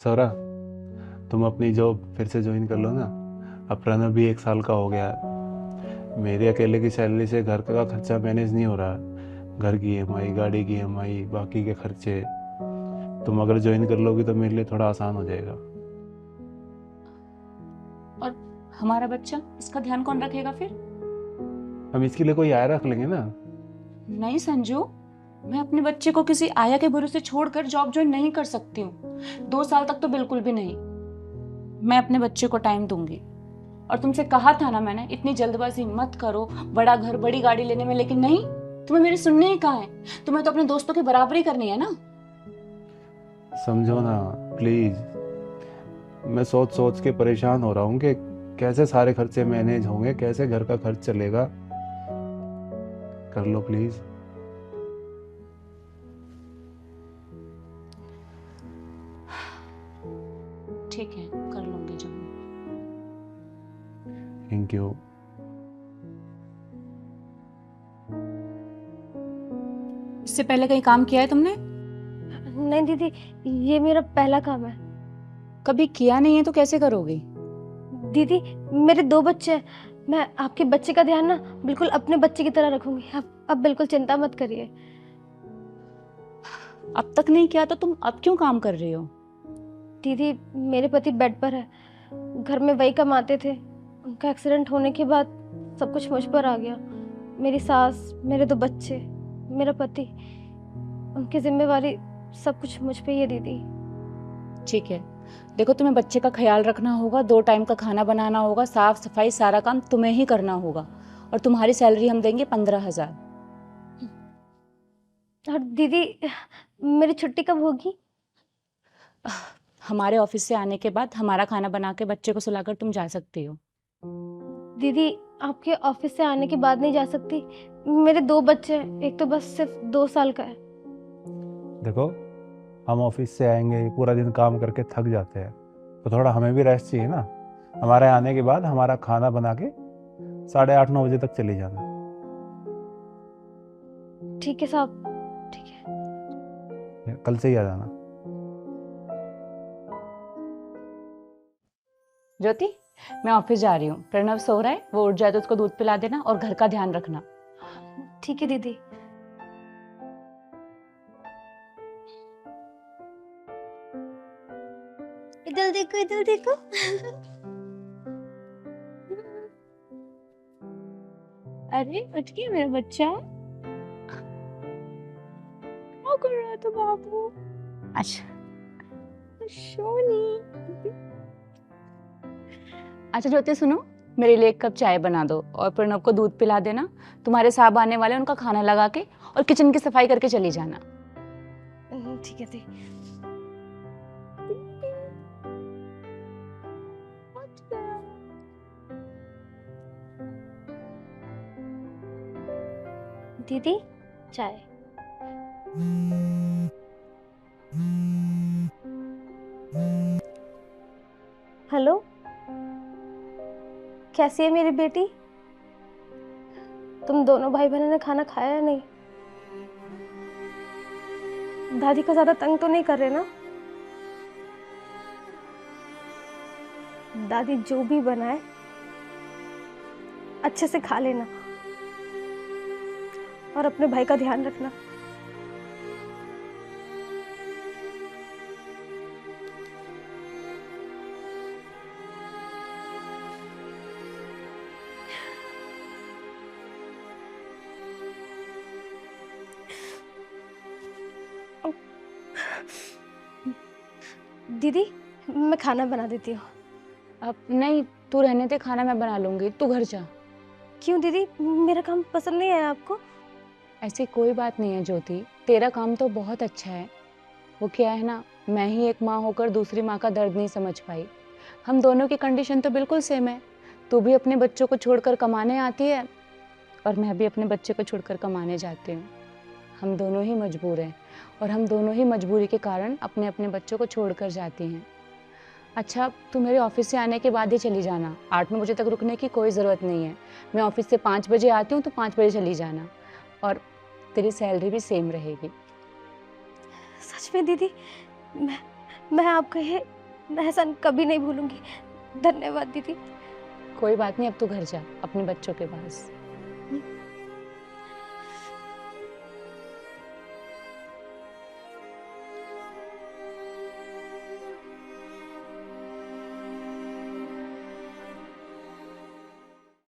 सौरा, तुम अपनी जॉब फिर से ज्वाइन कर लो ना। अब प्रणव भी 1 साल का हो गया है। मेरे अकेले की सैलरी से घर का खर्चा मैनेज नहीं हो रहा है। घर की ईएमआई, गाड़ी की ईएमआई, बाकी के खर्चे। तुम अगर ज्वाइन कर लोगी तो मेरे लिए थोड़ा आसान हो जाएगा। और हमारा बच्चा, इसका ध्यान कौन रखेगा फिर? हम इसके लिए कोई आया रख लेंगे ना। नहीं संजू, मैं अपने बच्चे को किसी आया के भरोसे छोड़कर जॉब ज्वाइन नहीं कर सकती हूँ। 2 साल तक तो बिल्कुल भी नहीं। मैं अपने बच्चे को टाइम दूंगी। और तुमसे कहा था ना मैंने, इतनी जल्दबाजी मत करो बड़ा घर बड़ी गाड़ी लेने में, लेकिन नहीं, तुम्हें मेरी सुननी ही कहाँ है? तुम्हें तो अपने दोस्तों की बराबरी करनी है ना। समझो ना, प्लीज। मैं सोच सोच के परेशान हो रहा हूँ कि कैसे सारे खर्चे मैनेज होंगे, कैसे घर का खर्च चलेगा। कर लो प्लीज। ठीक है, कर लूंगी जब। Thank you. इससे पहले कहीं काम किया है तुमने? नहीं दीदी, ये मेरा पहला काम है। कभी किया नहीं है तो कैसे करोगी? दीदी, मेरे 2 बच्चे हैं। मैं आपके बच्चे का ध्यान ना बिल्कुल अपने बच्चे की तरह रखूंगी। अब बिल्कुल चिंता मत करिए। अब तक नहीं किया तो तुम अब क्यों काम कर रही हो? दीदी, मेरे पति बेड पर है। घर में वही कमाते थे। उनका एक्सीडेंट होने के बाद सब कुछ मुझ पर आ गया। मेरी सास, मेरे 2 बच्चे, मेरा पति, उनकी जिम्मेवारी सब कुछ मुझ पे ही है दीदी। ठीक है, देखो तुम्हें बच्चे का ख्याल रखना होगा, 2 टाइम का खाना बनाना होगा, साफ सफाई सारा काम तुम्हें ही करना होगा। और तुम्हारी सैलरी हम देंगे 15,000। और दीदी, मेरी छुट्टी कब होगी? हमारे ऑफिस से आने के बाद हमारा खाना बना के बच्चे को सुलाकर तुम जा सकती हो। दीदी, आपके ऑफिस से आने के बाद नहीं जा सकती। मेरे 2 बच्चे हैं, एक तो बस सिर्फ 2 साल का है। देखो, हम ऑफिस से आएंगे, पूरा दिन काम करके थक जाते हैं, तो थोड़ा हमें भी रेस्ट चाहिए ना। हमारे आने के बाद हमारा खाना बना के 8:30-9 बजे तक चले जाना। ठीक है साहब, ठीक है। कल से ही आ जाना। ज्योति, मैं ऑफिस जा रही हूँ। प्रणव सो रहा है, वो उठ जाए तो उसको दूध पिला देना और घर का ध्यान रखना। ठीक है दीदी। इधर देखो, इधर देखो। अरे उठ गया मेरा बच्चा। क्या कर रहा था बाबू? अच्छा सोनी। अच्छा ज्योति सुनो, मेरे लिए 1 कप चाय बना दो और प्रणव को दूध पिला देना। तुम्हारे साहब आने वाले, उनका खाना लगा के और किचन की सफाई करके चली जाना। ठीक है दीदी। दीदी, चाय। हेलो, कैसी है मेरी बेटी? तुम दोनों भाई बहनों ने खाना खाया या नहीं? दादी को ज्यादा तंग तो नहीं कर रहे ना? दादी जो भी बनाए अच्छे से खा लेना और अपने भाई का ध्यान रखना। दीदी, मैं खाना बना देती हूँ। अब नहीं, तू रहने दे, खाना मैं बना लूंगी, तू घर जा। क्यों दीदी, मेरा काम पसंद नहीं आया आपको? ऐसी कोई बात नहीं है ज्योति, तेरा काम तो बहुत अच्छा है। वो क्या है ना, मैं ही एक माँ होकर दूसरी माँ का दर्द नहीं समझ पाई। हम दोनों की कंडीशन तो बिल्कुल सेम है। तू भी अपने बच्चों को छोड़कर कमाने आती है और मैं भी अपने बच्चे को छोड़कर कमाने जाती हूँ। हम दोनों ही मजबूर हैं और हम दोनों ही मजबूरी के कारण अपने अपने बच्चों को छोड़कर जाती हैं। अच्छा, तू मेरे ऑफिस से आने के बाद ही चली जाना। 8-9 बजे तक रुकने की कोई ज़रूरत नहीं है। मैं ऑफिस से 5 बजे आती हूँ तो 5 बजे चली जाना। और तेरी सैलरी भी सेम रहेगी। सच में दीदी, मैं मैं आपका ये एहसान कभी नहीं भूलूंगी। धन्यवाद दीदी। कोई बात नहीं, अब तू घर जा अपने बच्चों के पास।